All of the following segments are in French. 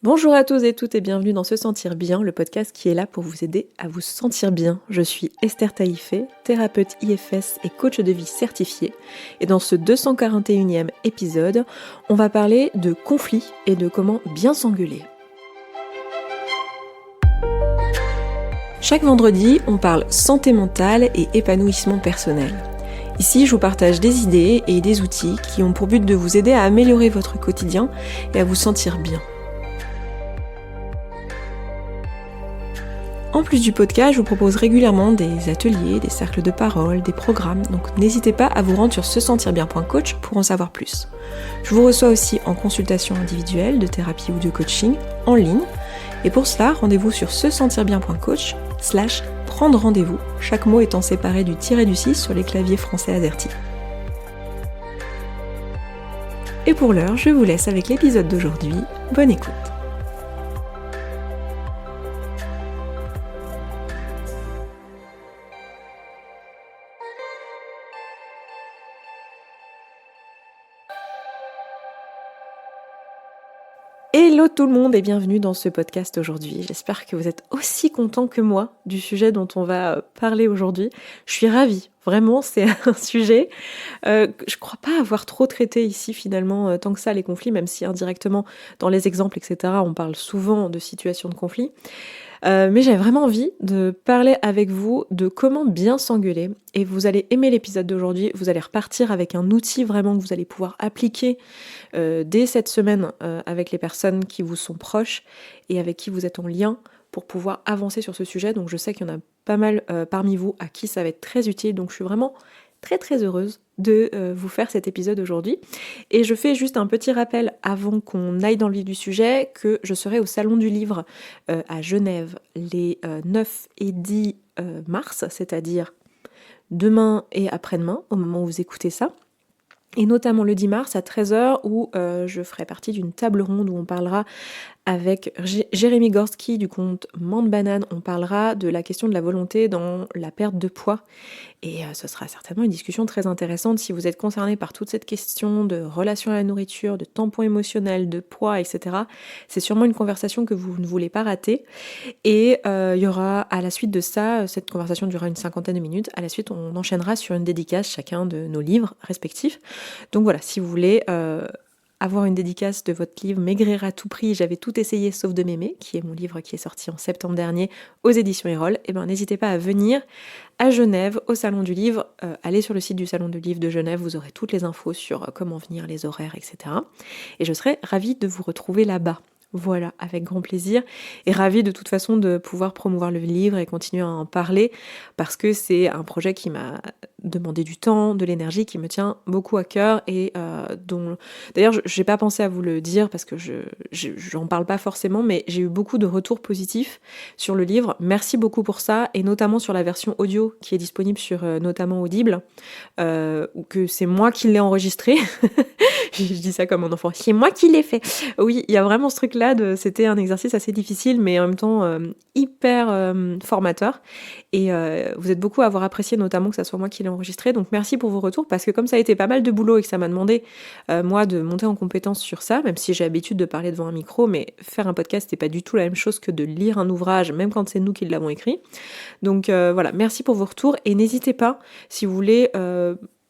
Bonjour à tous et toutes et bienvenue dans Se Sentir Bien, le podcast qui est là pour vous aider à vous sentir bien. Je suis Esther Taïfé, thérapeute IFS et coach de vie certifiée. Et dans ce 241e épisode, on va parler de conflits et de comment bien s'engueuler. Chaque vendredi, on parle santé mentale et épanouissement personnel. Ici, je vous partage des idées et des outils qui ont pour but de vous aider à améliorer votre quotidien et à vous sentir bien. En plus du podcast, je vous propose régulièrement des ateliers, des cercles de parole, des programmes, donc n'hésitez pas à vous rendre sur sesentirbien.coach pour en savoir plus. Je vous reçois aussi en consultation individuelle, de thérapie ou de coaching, en ligne, et pour cela, rendez-vous sur sesentirbien.coach/prendre rendez-vous, chaque mot étant séparé du tiret du 6 sur les claviers français AZERTY. Et pour l'heure, je vous laisse avec l'épisode d'aujourd'hui. Bonne écoute. Hello tout le monde et bienvenue dans ce podcast aujourd'hui. J'espère que vous êtes aussi contents que moi du sujet dont on va parler aujourd'hui. Je suis ravie, vraiment c'est un sujet que je crois pas avoir trop traité ici finalement tant que ça les conflits, même si indirectement dans les exemples etc. on parle souvent de situations de conflit. Mais j'avais vraiment envie de parler avec vous de comment bien s'engueuler et vous allez aimer l'épisode d'aujourd'hui, vous allez repartir avec un outil vraiment que vous allez pouvoir appliquer dès cette semaine avec les personnes qui vous sont proches et avec qui vous êtes en lien pour pouvoir avancer sur ce sujet. Donc je sais qu'il y en a pas mal parmi vous à qui ça va être très utile, donc je suis vraiment très heureuse de vous faire cet épisode aujourd'hui. Et je fais juste un petit rappel avant qu'on aille dans le vif du sujet que je serai au Salon du Livre à Genève les 9 et 10 mars, c'est-à-dire demain et après-demain, au moment où vous écoutez ça. Et notamment le 10 mars à 13h où je ferai partie d'une table ronde où on parlera avec Jérémy Gorski du compte Mande Banane, on parlera de la question de la volonté dans la perte de poids. Et ce sera certainement une discussion très intéressante si vous êtes concerné par toute cette question de relation à la nourriture, de tampon émotionnel, de poids, etc. C'est sûrement une conversation que vous ne voulez pas rater. Et il y aura à la suite de ça, cette conversation durera une 50aine de minutes. À la suite, on enchaînera sur une dédicace chacun de nos livres respectifs. Donc voilà, si vous voulez avoir une dédicace de votre livre Maigrir à tout prix, j'avais tout essayé sauf de m'aimer, qui est mon livre qui est sorti en septembre dernier aux éditions Erol, et ben n'hésitez pas à venir à Genève au Salon du Livre, allez sur le site du Salon du Livre de Genève, vous aurez toutes les infos sur comment venir, les horaires, etc. Et je serai ravie de vous retrouver là-bas. Voilà, avec grand plaisir, et ravie de toute façon de pouvoir promouvoir le livre et continuer à en parler, parce que c'est un projet qui m'a demandé du temps, de l'énergie, qui me tient beaucoup à cœur, et dont... D'ailleurs, j'ai pas pensé à vous le dire, parce que j'en parle pas forcément, mais j'ai eu beaucoup de retours positifs sur le livre, merci beaucoup pour ça, et notamment sur la version audio, qui est disponible sur notamment Audible, que c'est moi qui l'ai enregistré, je dis ça comme un enfant, c'est moi qui l'ai fait. Oui, il y a vraiment ce truc-là, c'était un exercice assez difficile, mais en même temps hyper formateur. Et vous êtes beaucoup à avoir apprécié, notamment que ça soit moi qui l'ai enregistré. Donc merci pour vos retours, parce que comme ça a été pas mal de boulot et que ça m'a demandé, moi, de monter en compétence sur ça, même si j'ai l'habitude de parler devant un micro, mais faire un podcast, c'est pas du tout la même chose que de lire un ouvrage, même quand c'est nous qui l'avons écrit. Donc voilà, merci pour vos retours, et n'hésitez pas, si vous voulez...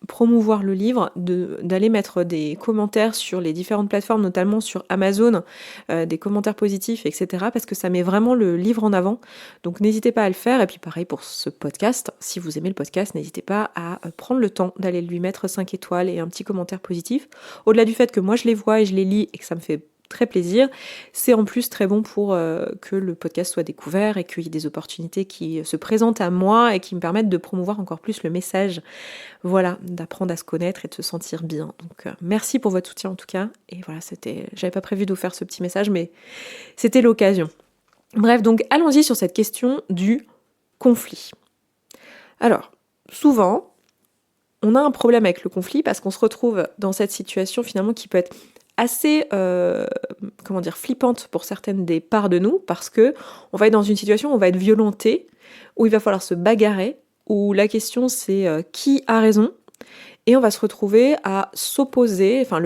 promouvoir le livre, d'aller mettre des commentaires sur les différentes plateformes, notamment sur Amazon, des commentaires positifs, etc. parce que ça met vraiment le livre en avant. Donc n'hésitez pas à le faire. Et puis pareil pour ce podcast, si vous aimez le podcast, n'hésitez pas à prendre le temps d'aller lui mettre 5 étoiles et un petit commentaire positif. Au-delà du fait que moi je les vois et je les lis et que ça me fait très plaisir, c'est en plus très bon pour que le podcast soit découvert et qu'il y ait des opportunités qui se présentent à moi et qui me permettent de promouvoir encore plus le message, voilà, d'apprendre à se connaître et de se sentir bien. Donc merci pour votre soutien en tout cas, et voilà, j'avais pas prévu de vous faire ce petit message, mais c'était l'occasion. Bref, donc allons-y sur cette question du conflit. Alors, souvent, on a un problème avec le conflit parce qu'on se retrouve dans cette situation finalement qui peut être assez flippante pour certaines des parts de nous, parce que on va être dans une situation où on va être violenté, où il va falloir se bagarrer, où la question c'est qui a raison, et on va se retrouver à s'opposer, enfin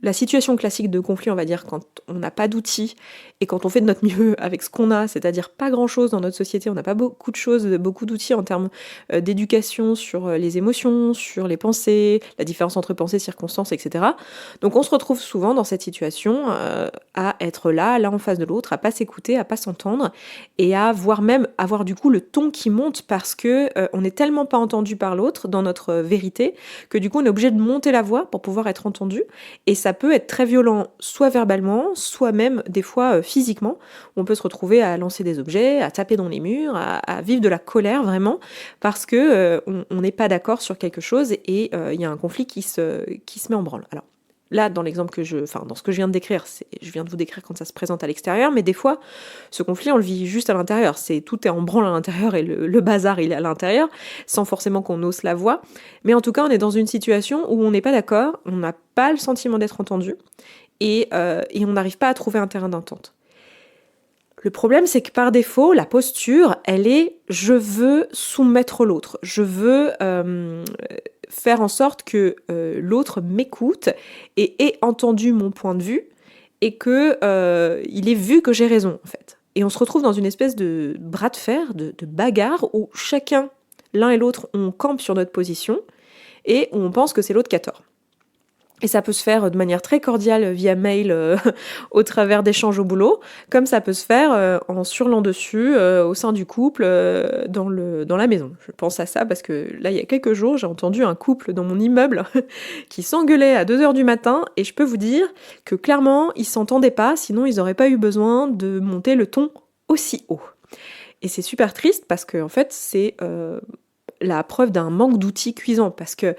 la situation classique de conflit, on va dire, quand on n'a pas d'outils et quand on fait de notre mieux avec ce qu'on a, c'est-à-dire pas grand-chose dans notre société, on n'a pas beaucoup de choses, beaucoup d'outils en termes d'éducation sur les émotions, sur les pensées, la différence entre pensée, circonstances, etc. Donc on se retrouve souvent dans cette situation à être là, l'un en face de l'autre, à pas s'écouter, à pas s'entendre et à voire même avoir du coup le ton qui monte parce que on n'est tellement pas entendu par l'autre dans notre vérité que du coup on est obligé de monter la voix pour pouvoir être entendu. Et ça peut être très violent, soit verbalement, soit même des fois physiquement. On peut se retrouver à lancer des objets, à taper dans les murs, à vivre de la colère vraiment, parce que on n'est pas d'accord sur quelque chose et il y a un conflit qui se met en branle. Alors là, dans l'exemple dans ce que je viens de décrire, je viens de vous décrire quand ça se présente à l'extérieur, mais des fois, ce conflit, on le vit juste à l'intérieur. Tout est en branle à l'intérieur et le bazar, il est à l'intérieur, sans forcément qu'on hausse la voix. Mais en tout cas, on est dans une situation où on n'est pas d'accord, on n'a pas le sentiment d'être entendu, et on n'arrive pas à trouver un terrain d'entente. Le problème, c'est que par défaut, la posture, elle est « je veux soumettre l'autre », je veux faire en sorte que l'autre m'écoute et ait entendu mon point de vue et qu'il ait vu que j'ai raison, en fait. Et on se retrouve dans une espèce de bras de fer, de bagarre, où chacun, l'un et l'autre, on campe sur notre position et où on pense que c'est l'autre qui a tort. Et ça peut se faire de manière très cordiale via mail au travers d'échanges au boulot, comme ça peut se faire en surlant dessus au sein du couple dans la maison. Je pense à ça parce que là, il y a quelques jours, j'ai entendu un couple dans mon immeuble qui s'engueulait à 2h du matin et je peux vous dire que clairement, ils s'entendaient pas, sinon ils n'auraient pas eu besoin de monter le ton aussi haut. Et c'est super triste parce que en fait, c'est la preuve d'un manque d'outils cuisants parce que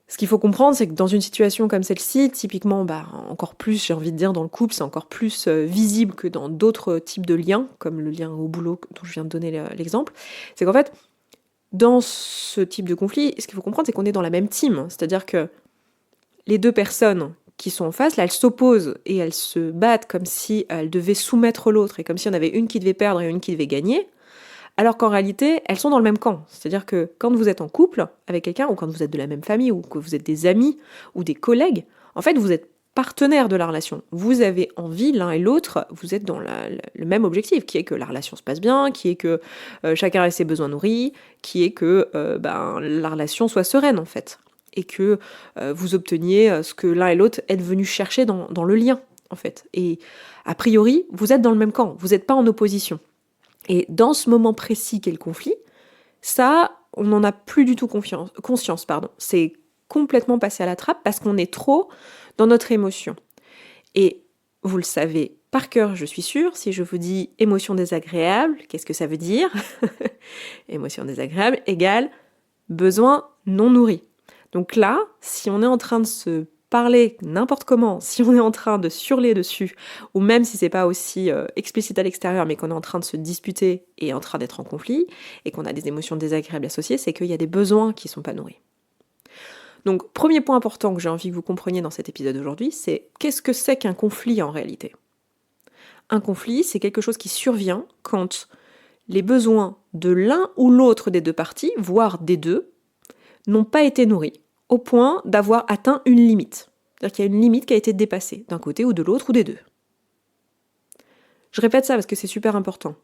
ce qu'il faut comprendre, c'est que dans une situation comme celle-ci, typiquement, encore plus, j'ai envie de dire, dans le couple, c'est encore plus visible que dans d'autres types de liens, comme le lien au boulot dont je viens de donner l'exemple, c'est qu'en fait, dans ce type de conflit, ce qu'il faut comprendre, c'est qu'on est dans la même team. C'est-à-dire que les deux personnes qui sont en face, là, elles s'opposent et elles se battent comme si elles devaient soumettre l'autre et comme si on avait une qui devait perdre et une qui devait gagner. Alors qu'en réalité, elles sont dans le même camp. C'est-à-dire que quand vous êtes en couple avec quelqu'un, ou quand vous êtes de la même famille, ou que vous êtes des amis, ou des collègues, en fait, vous êtes partenaires de la relation. Vous avez envie, l'un et l'autre, vous êtes dans le même objectif, qui est que la relation se passe bien, qui est que chacun ait ses besoins nourris, qui est que la relation soit sereine, en fait. Et que vous obteniez ce que l'un et l'autre êtes venus chercher dans le lien, en fait. Et a priori, vous êtes dans le même camp, vous n'êtes pas en opposition. Et dans ce moment précis qu'est le conflit, ça, on n'en a plus du tout conscience. C'est complètement passé à la trappe parce qu'on est trop dans notre émotion. Et vous le savez par cœur, je suis sûre, si je vous dis émotion désagréable, qu'est-ce que ça veut dire? Émotion désagréable égale besoin non nourri. Donc là, si on est en train de se parler n'importe comment, si on est en train de surler dessus, ou même si c'est pas aussi explicite à l'extérieur, mais qu'on est en train de se disputer et en train d'être en conflit, et qu'on a des émotions désagréables associées, c'est qu'il y a des besoins qui sont pas nourris. Donc, premier point important que j'ai envie que vous compreniez dans cet épisode aujourd'hui, c'est qu'est-ce que c'est qu'un conflit en réalité? Un conflit, c'est quelque chose qui survient quand les besoins de l'un ou l'autre des deux parties, voire des deux, n'ont pas été nourris, au point d'avoir atteint une limite. C'est-à-dire qu'il y a une limite qui a été dépassée, d'un côté ou de l'autre ou des deux. Je répète ça parce que c'est super important.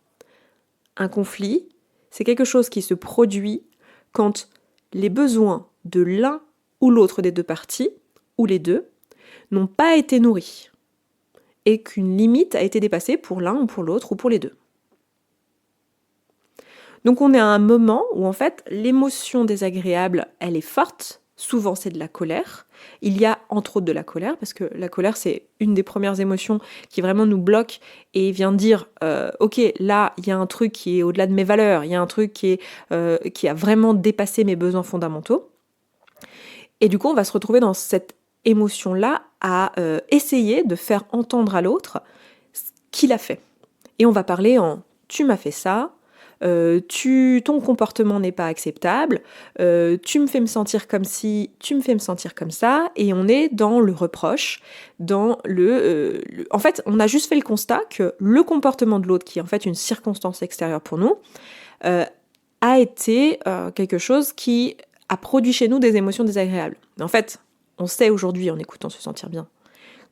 Un conflit, c'est quelque chose qui se produit quand les besoins de l'un ou l'autre des deux parties, ou les deux, n'ont pas été nourris, et qu'une limite a été dépassée pour l'un ou pour l'autre ou pour les deux. Donc on est à un moment où en fait l'émotion désagréable, elle est forte, souvent c'est de la colère. Il y a entre autres de la colère, parce que la colère c'est une des premières émotions qui vraiment nous bloque et vient dire ok, là il y a un truc qui est au-delà de mes valeurs, il y a un truc qui a vraiment dépassé mes besoins fondamentaux. Et du coup on va se retrouver dans cette émotion-là à essayer de faire entendre à l'autre ce qu'il a fait. Et on va parler en « tu m'as fait ça », ton comportement n'est pas acceptable, tu me fais me sentir comme si, tu me fais me sentir comme ça, et on est dans le reproche, dans en fait, on a juste fait le constat que le comportement de l'autre, qui est en fait une circonstance extérieure pour nous, a été quelque chose qui a produit chez nous des émotions désagréables. Mais en fait, on sait aujourd'hui, en écoutant Se sentir bien,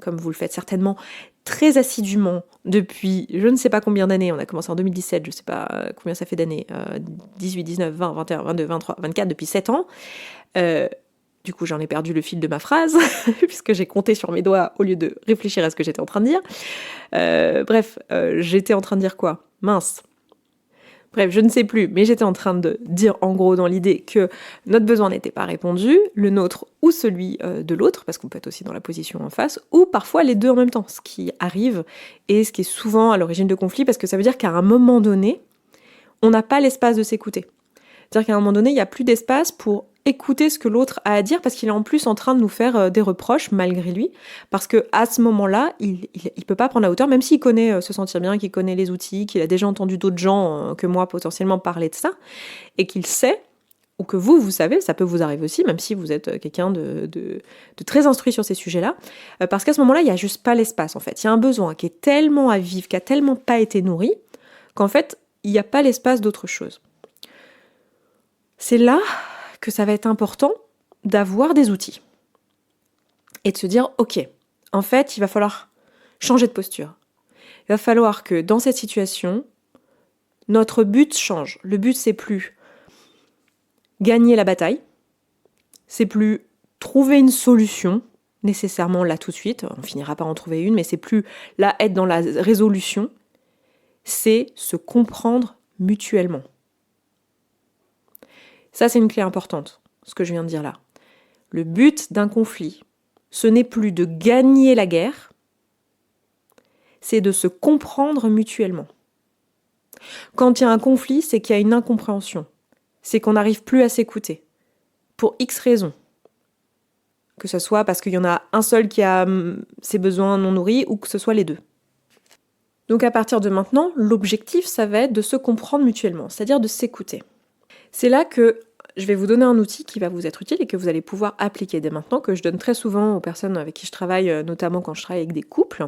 comme vous le faites certainement très assidûment depuis je ne sais pas combien d'années, on a commencé en 2017, je ne sais pas combien ça fait d'années, 18, 19, 20, 21, 22, 23, 24, depuis 7 ans. Du coup, j'en ai perdu le fil de ma phrase, puisque j'ai compté sur mes doigts au lieu de réfléchir à ce que j'étais en train de dire. J'étais en train de dire quoi ? Mince. Bref, je ne sais plus, mais j'étais en train de dire en gros dans l'idée que notre besoin n'était pas répondu, le nôtre ou celui de l'autre, parce qu'on peut être aussi dans la position en face, ou parfois les deux en même temps, ce qui arrive et ce qui est souvent à l'origine de conflits, parce que ça veut dire qu'à un moment donné, on n'a pas l'espace de s'écouter. C'est-à-dire qu'à un moment donné, il n'y a plus d'espace pour écouter ce que l'autre a à dire, parce qu'il est en plus en train de nous faire des reproches malgré lui, parce que à ce moment-là, il peut pas prendre la hauteur, même s'il connaît se sentir bien, qu'il connaît les outils, qu'il a déjà entendu d'autres gens que moi potentiellement parler de ça, et qu'il sait, ou que vous savez, ça peut vous arriver aussi, même si vous êtes quelqu'un de très instruit sur ces sujets-là, parce qu'à ce moment-là, il n'y a juste pas l'espace en fait. Il y a un besoin qui est tellement à vivre, qui a tellement pas été nourri, qu'en fait, il n'y a pas l'espace d'autre chose. C'est là que ça va être important d'avoir des outils et de se dire, ok, en fait, il va falloir changer de posture. Il va falloir que dans cette situation, notre but change. Le but, c'est plus gagner la bataille, c'est plus trouver une solution, nécessairement là tout de suite, on finira par en trouver une, mais c'est plus là être dans la résolution, c'est se comprendre mutuellement. Ça, c'est une clé importante, ce que je viens de dire là. Le but d'un conflit, ce n'est plus de gagner la guerre, c'est de se comprendre mutuellement. Quand il y a un conflit, c'est qu'il y a une incompréhension. C'est qu'on n'arrive plus à s'écouter. Pour X raisons. Que ce soit parce qu'il y en a un seul qui a ses besoins non nourris ou que ce soit les deux. Donc à partir de maintenant, l'objectif, ça va être de se comprendre mutuellement, c'est-à-dire de s'écouter. C'est là que je vais vous donner un outil qui va vous être utile et que vous allez pouvoir appliquer dès maintenant, que je donne très souvent aux personnes avec qui je travaille, notamment quand je travaille avec des couples,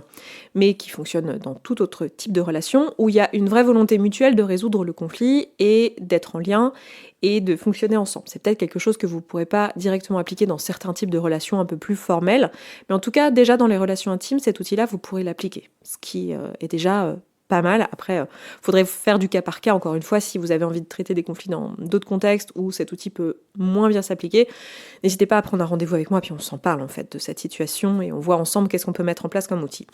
mais qui fonctionnent dans tout autre type de relation, où il y a une vraie volonté mutuelle de résoudre le conflit et d'être en lien et de fonctionner ensemble. C'est peut-être quelque chose que vous ne pourrez pas directement appliquer dans certains types de relations un peu plus formelles, mais en tout cas, déjà dans les relations intimes, cet outil-là, vous pourrez l'appliquer, ce qui est déjà pas mal. Après, faudrait faire du cas par cas, encore une fois, si vous avez envie de traiter des conflits dans d'autres contextes où cet outil peut moins bien s'appliquer. N'hésitez pas à prendre un rendez-vous avec moi, puis on s'en parle en fait de cette situation et on voit ensemble qu'est-ce qu'on peut mettre en place comme outil.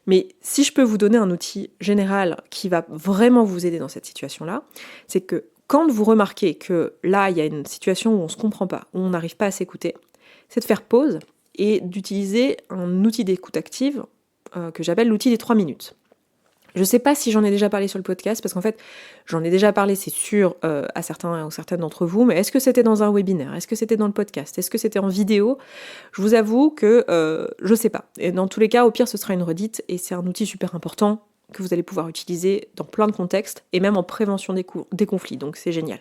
Mais si je peux vous donner un outil général qui va vraiment vous aider dans cette situation-là, c'est que quand vous remarquez que là, il y a une situation où on ne se comprend pas, où on n'arrive pas à s'écouter, c'est de faire pause et d'utiliser un outil d'écoute active que j'appelle l'outil des 3 minutes. Je ne sais pas si j'en ai déjà parlé sur le podcast, parce qu'en fait, j'en ai déjà parlé, c'est sûr, à certains ou certaines d'entre vous, mais est-ce que c'était dans un webinaire ? Est-ce que c'était dans le podcast ? Est-ce que c'était en vidéo ? Je vous avoue que je ne sais pas. Et dans tous les cas, au pire, ce sera une redite, et c'est un outil super important que vous allez pouvoir utiliser dans plein de contextes, et même en prévention des conflits, donc c'est génial.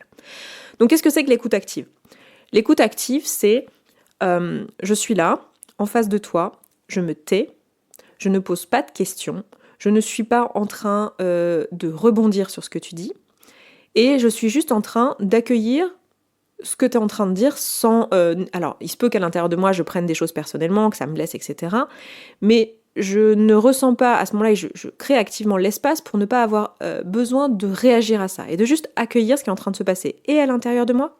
Donc qu'est-ce que c'est que l'écoute active ? L'écoute active, c'est je suis là, en face de toi, je me tais, je ne pose pas de questions, je ne suis pas en train de rebondir sur ce que tu dis, et je suis juste en train d'accueillir ce que tu es en train de dire sans... alors, il se peut qu'à l'intérieur de moi, je prenne des choses personnellement, que ça me blesse, etc. Mais je ne ressens pas, à ce moment-là, je crée activement l'espace pour ne pas avoir besoin de réagir à ça, et de juste accueillir ce qui est en train de se passer, et à l'intérieur de moi,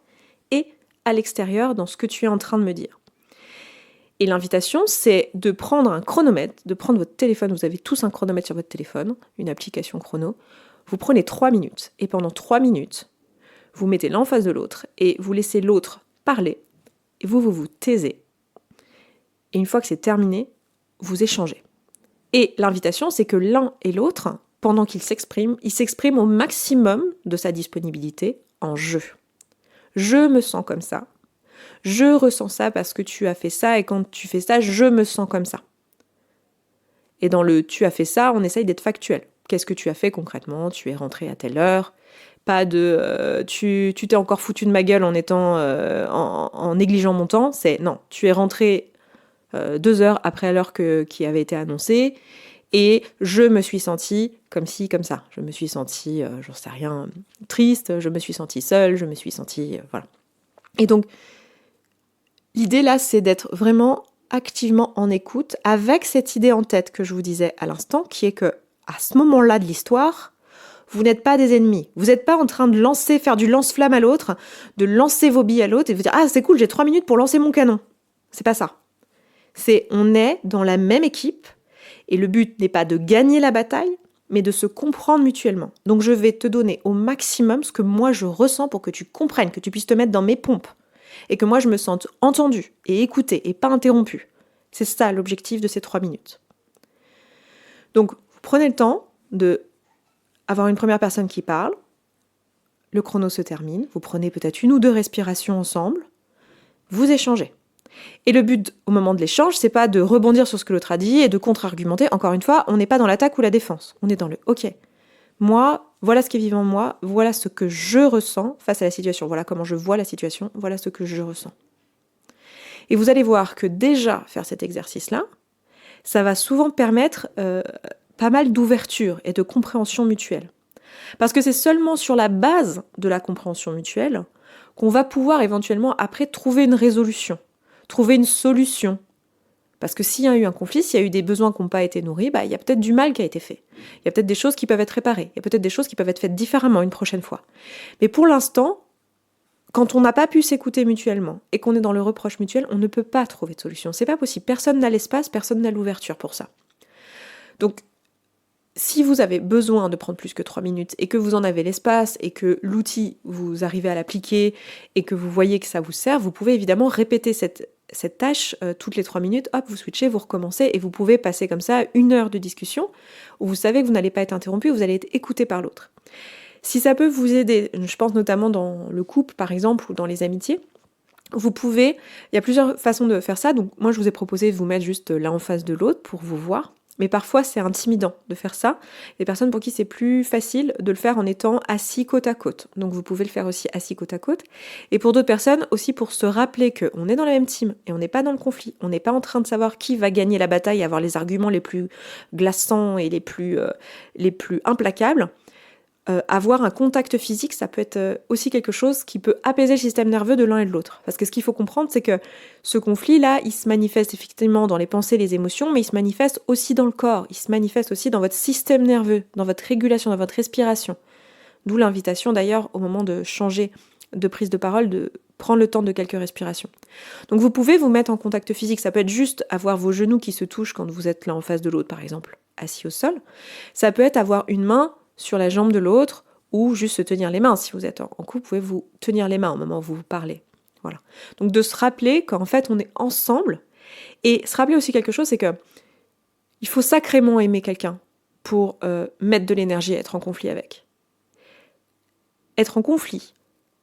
et à l'extérieur, dans ce que tu es en train de me dire. Et l'invitation, c'est de prendre un chronomètre, de prendre votre téléphone, vous avez tous un chronomètre sur votre téléphone, une application chrono, vous prenez 3 minutes, et pendant 3 minutes, vous mettez l'un en face de l'autre, et vous laissez l'autre parler, et vous taisez. Et une fois que c'est terminé, vous échangez. Et l'invitation, c'est que l'un et l'autre, pendant qu'ils s'expriment, ils s'expriment au maximum de sa disponibilité en je. Je me sens comme ça. Je ressens ça parce que tu as fait ça, et quand tu fais ça, je me sens comme ça. Et dans le « tu as fait ça », on essaye d'être factuel. Qu'est-ce que tu as fait concrètement ? Tu es rentré à telle heure. Pas de tu t'es encore foutu de ma gueule en négligeant mon temps. C'est non, tu es rentré 2 heures après l'heure qui avait été annoncée, et je me suis sentie comme ci, comme ça. Je me suis sentie, j'en sais rien, triste, je me suis sentie seule, je me suis sentie... voilà. Et donc, l'idée là, c'est d'être vraiment activement en écoute avec cette idée en tête que je vous disais à l'instant, qui est que à ce moment-là de l'histoire, vous n'êtes pas des ennemis. Vous n'êtes pas en train de faire du lance-flamme à l'autre, de lancer vos billes à l'autre et vous dire « Ah, c'est cool, j'ai 3 minutes pour lancer mon canon ». C'est pas ça. On est dans la même équipe et le but n'est pas de gagner la bataille, mais de se comprendre mutuellement. Donc je vais te donner au maximum ce que moi je ressens pour que tu comprennes, que tu puisses te mettre dans mes pompes et que moi je me sente entendue et écoutée et pas interrompue. C'est ça l'objectif de ces 3 minutes. Donc vous prenez le temps de avoir une première personne qui parle, le chrono se termine, vous prenez peut-être 1 ou 2 respirations ensemble, vous échangez. Et le but au moment de l'échange, c'est pas de rebondir sur ce que l'autre a dit et de contre-argumenter. Encore une fois, on n'est pas dans l'attaque ou la défense. On est dans le « ok, moi, voilà ce qui est vivant en moi, voilà ce que je ressens face à la situation, voilà comment je vois la situation, voilà ce que je ressens ». Et vous allez voir que déjà faire cet exercice-là, ça va souvent permettre pas mal d'ouverture et de compréhension mutuelle. Parce que c'est seulement sur la base de la compréhension mutuelle qu'on va pouvoir éventuellement après trouver une résolution, trouver une solution. Parce que s'il y a eu un conflit, s'il y a eu des besoins qui n'ont pas été nourris, il y a peut-être du mal qui a été fait. Il y a peut-être des choses qui peuvent être réparées. Il y a peut-être des choses qui peuvent être faites différemment une prochaine fois. Mais pour l'instant, quand on n'a pas pu s'écouter mutuellement et qu'on est dans le reproche mutuel, on ne peut pas trouver de solution. C'est pas possible. Personne n'a l'espace, personne n'a l'ouverture pour ça. Donc, si vous avez besoin de prendre plus que 3 minutes et que vous en avez l'espace et que l'outil, vous arrivez à l'appliquer et que vous voyez que ça vous sert, vous pouvez évidemment répéter cette tâche toutes les 3 minutes, hop, vous switchez, vous recommencez et vous pouvez passer comme ça 1 heure de discussion où vous savez que vous n'allez pas être interrompu, vous allez être écouté par l'autre. Si ça peut vous aider, je pense notamment dans le couple par exemple ou dans les amitiés, il y a plusieurs façons de faire ça, donc moi je vous ai proposé de vous mettre juste l'un en face de l'autre pour vous voir. Mais parfois, c'est intimidant de faire ça. Il y a des personnes pour qui c'est plus facile de le faire en étant assis côte à côte. Donc, vous pouvez le faire aussi assis côte à côte. Et pour d'autres personnes, aussi pour se rappeler qu'on est dans la même team et on n'est pas dans le conflit. On n'est pas en train de savoir qui va gagner la bataille et avoir les arguments les plus glaçants et les plus implacables. Avoir un contact physique, ça peut être aussi quelque chose qui peut apaiser le système nerveux de l'un et de l'autre. Parce que ce qu'il faut comprendre, c'est que ce conflit-là, il se manifeste effectivement dans les pensées, les émotions, mais il se manifeste aussi dans le corps, il se manifeste aussi dans votre système nerveux, dans votre régulation, dans votre respiration. D'où l'invitation d'ailleurs, au moment de changer de prise de parole, de prendre le temps de quelques respirations. Donc vous pouvez vous mettre en contact physique, ça peut être juste avoir vos genoux qui se touchent quand vous êtes l'un en face de l'autre, par exemple, assis au sol. Ça peut être avoir une main sur la jambe de l'autre, ou juste se tenir les mains. Si vous êtes en couple, vous pouvez vous tenir les mains au moment où vous parlez. Voilà. Donc de se rappeler qu'en fait on est ensemble, et se rappeler aussi quelque chose, c'est que il faut sacrément aimer quelqu'un pour mettre de l'énergie à être en conflit avec. Être en conflit,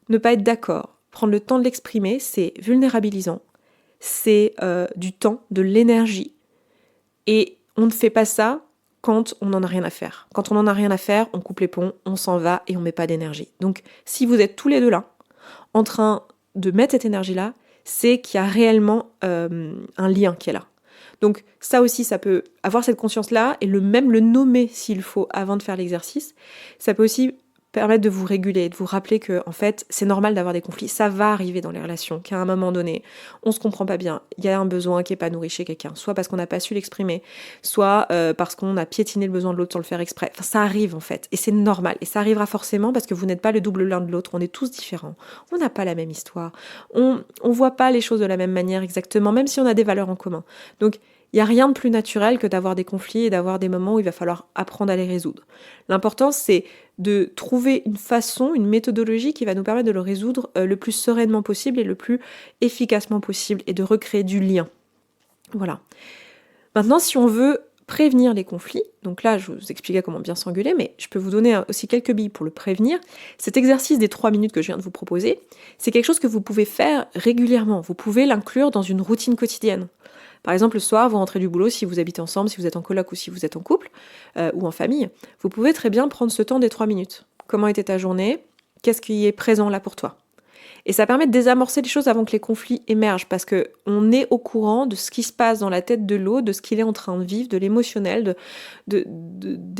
ne pas être d'accord, prendre le temps de l'exprimer, c'est vulnérabilisant, c'est du temps, de l'énergie, et on ne fait pas ça quand on n'en a rien à faire. Quand on n'en a rien à faire, on coupe les ponts, on s'en va et on met pas d'énergie. Donc, si vous êtes tous les deux là, en train de mettre cette énergie-là, c'est qu'il y a réellement un lien qui est là. Donc, ça aussi, ça peut avoir cette conscience-là et le nommer s'il faut avant de faire l'exercice. Ça peut aussi permettre de vous réguler, de vous rappeler que, en fait, c'est normal d'avoir des conflits. Ça va arriver dans les relations, qu'à un moment donné, on se comprend pas bien. Il y a un besoin qui est pas nourri chez quelqu'un. Soit parce qu'on n'a pas su l'exprimer, soit parce qu'on a piétiné le besoin de l'autre sans le faire exprès. Enfin, ça arrive, en fait. Et c'est normal. Et ça arrivera forcément parce que vous n'êtes pas le double l'un de l'autre. On est tous différents. On n'a pas la même histoire. On voit pas les choses de la même manière exactement, même si on a des valeurs en commun. Donc, il n'y a rien de plus naturel que d'avoir des conflits et d'avoir des moments où il va falloir apprendre à les résoudre. L'important, c'est de trouver une façon, une méthodologie qui va nous permettre de le résoudre le plus sereinement possible et le plus efficacement possible et de recréer du lien. Voilà. Maintenant, si on veut prévenir les conflits, donc là, je vous expliquais comment bien s'engueuler, mais je peux vous donner aussi quelques billes pour le prévenir. Cet exercice des 3 minutes que je viens de vous proposer, c'est quelque chose que vous pouvez faire régulièrement. Vous pouvez l'inclure dans une routine quotidienne. Par exemple, le soir, vous rentrez du boulot, si vous habitez ensemble, si vous êtes en coloc ou si vous êtes en couple ou en famille, vous pouvez très bien prendre ce temps des 3 minutes. Comment était ta journée ? Qu'est-ce qui est présent là pour toi ? Et ça permet de désamorcer les choses avant que les conflits émergent, parce qu'on est au courant de ce qui se passe dans la tête de l'autre, de ce qu'il est en train de vivre, de l'émotionnel, des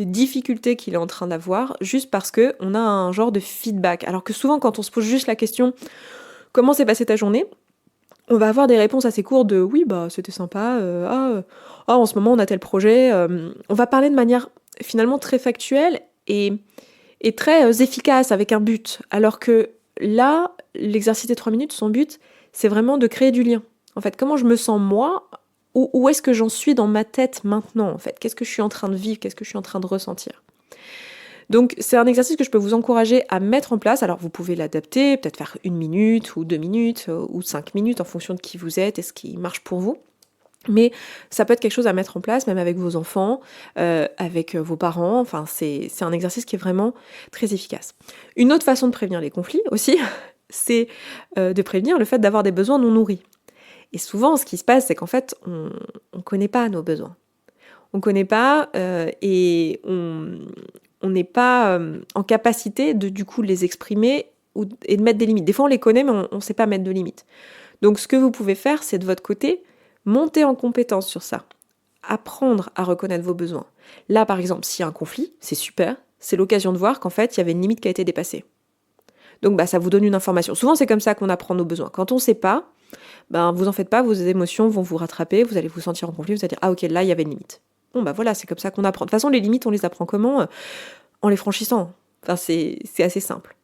difficultés qu'il est en train d'avoir, juste parce qu'on a un genre de feedback. Alors que souvent, quand on se pose juste la question « Comment s'est passée ta journée ?» on va avoir des réponses assez courtes de oui, bah c'était sympa, en ce moment on a tel projet. On va parler de manière finalement très factuelle et très efficace avec un but. Alors que là, l'exercice des 3 minutes, son but, c'est vraiment de créer du lien. En fait, comment je me sens moi, où est-ce que j'en suis dans ma tête maintenant en fait? Qu'est-ce que je suis en train de vivre? Qu'est-ce que je suis en train de ressentir? Donc c'est un exercice que je peux vous encourager à mettre en place. Alors vous pouvez l'adapter, peut-être faire 1 minute ou 2 minutes ou 5 minutes en fonction de qui vous êtes et ce qui marche pour vous. Mais ça peut être quelque chose à mettre en place, même avec vos enfants, avec vos parents. Enfin, c'est un exercice qui est vraiment très efficace. Une autre façon de prévenir les conflits aussi, c'est de prévenir le fait d'avoir des besoins non nourris. Et souvent, ce qui se passe, c'est qu'en fait, on ne connaît pas nos besoins. On ne connaît pas et on n'est pas en capacité de du coup les exprimer et de mettre des limites. Des fois, on les connaît, mais on ne sait pas mettre de limites. Donc, ce que vous pouvez faire, c'est de votre côté, monter en compétence sur ça. Apprendre à reconnaître vos besoins. Là, par exemple, s'il y a un conflit, c'est super. C'est l'occasion de voir qu'en fait, il y avait une limite qui a été dépassée. Donc, ça vous donne une information. Souvent, c'est comme ça qu'on apprend nos besoins. Quand on ne sait pas, vous en faites pas, vos émotions vont vous rattraper, vous allez vous sentir en conflit, vous allez dire « Ah ok, là, il y avait une limite ». Bon, voilà, c'est comme ça qu'on apprend. De toute façon, les limites, on les apprend comment ? En les franchissant. Enfin, c'est assez simple.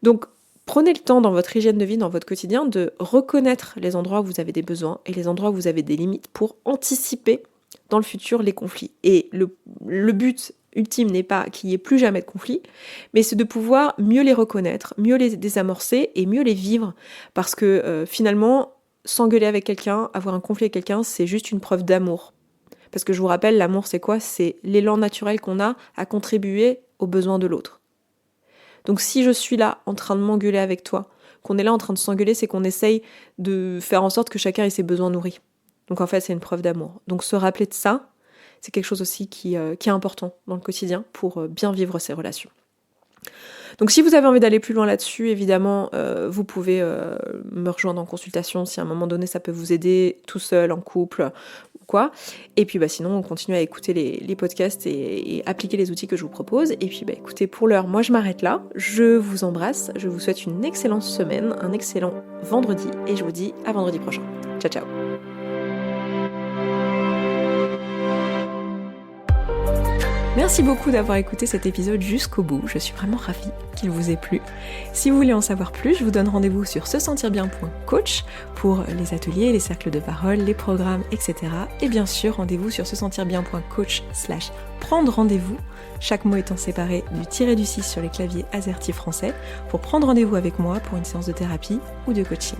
Donc, prenez le temps dans votre hygiène de vie, dans votre quotidien, de reconnaître les endroits où vous avez des besoins et les endroits où vous avez des limites pour anticiper dans le futur les conflits. Et le but ultime n'est pas qu'il n'y ait plus jamais de conflits, mais c'est de pouvoir mieux les reconnaître, mieux les désamorcer et mieux les vivre. Parce que finalement, s'engueuler avec quelqu'un, avoir un conflit avec quelqu'un, c'est juste une preuve d'amour. Parce que je vous rappelle, l'amour c'est quoi ? C'est l'élan naturel qu'on a à contribuer aux besoins de l'autre. Donc si je suis là en train de m'engueuler avec toi, qu'on est là en train de s'engueuler, c'est qu'on essaye de faire en sorte que chacun ait ses besoins nourris. Donc en fait, c'est une preuve d'amour. Donc se rappeler de ça, c'est quelque chose aussi qui est important dans le quotidien pour bien vivre ces relations. Donc si vous avez envie d'aller plus loin là-dessus, évidemment, vous pouvez me rejoindre en consultation si à un moment donné ça peut vous aider tout seul, en couple ou quoi. Et puis sinon, on continue à écouter les podcasts et appliquer les outils que je vous propose. Et puis écoutez, pour l'heure, moi je m'arrête là. Je vous embrasse, je vous souhaite une excellente semaine, un excellent vendredi et je vous dis à vendredi prochain. Ciao ciao. Merci beaucoup d'avoir écouté cet épisode jusqu'au bout, je suis vraiment ravie qu'il vous ait plu. Si vous voulez en savoir plus, je vous donne rendez-vous sur sesentirbien.coach pour les ateliers, les cercles de parole, les programmes, etc. Et bien sûr, rendez-vous sur sesentirbien.coach/prendre rendez-vous, chaque mot étant séparé du tiré-du-6 sur les claviers AZERTY français, pour prendre rendez-vous avec moi pour une séance de thérapie ou de coaching.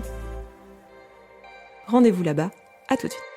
Rendez-vous là-bas, à tout de suite.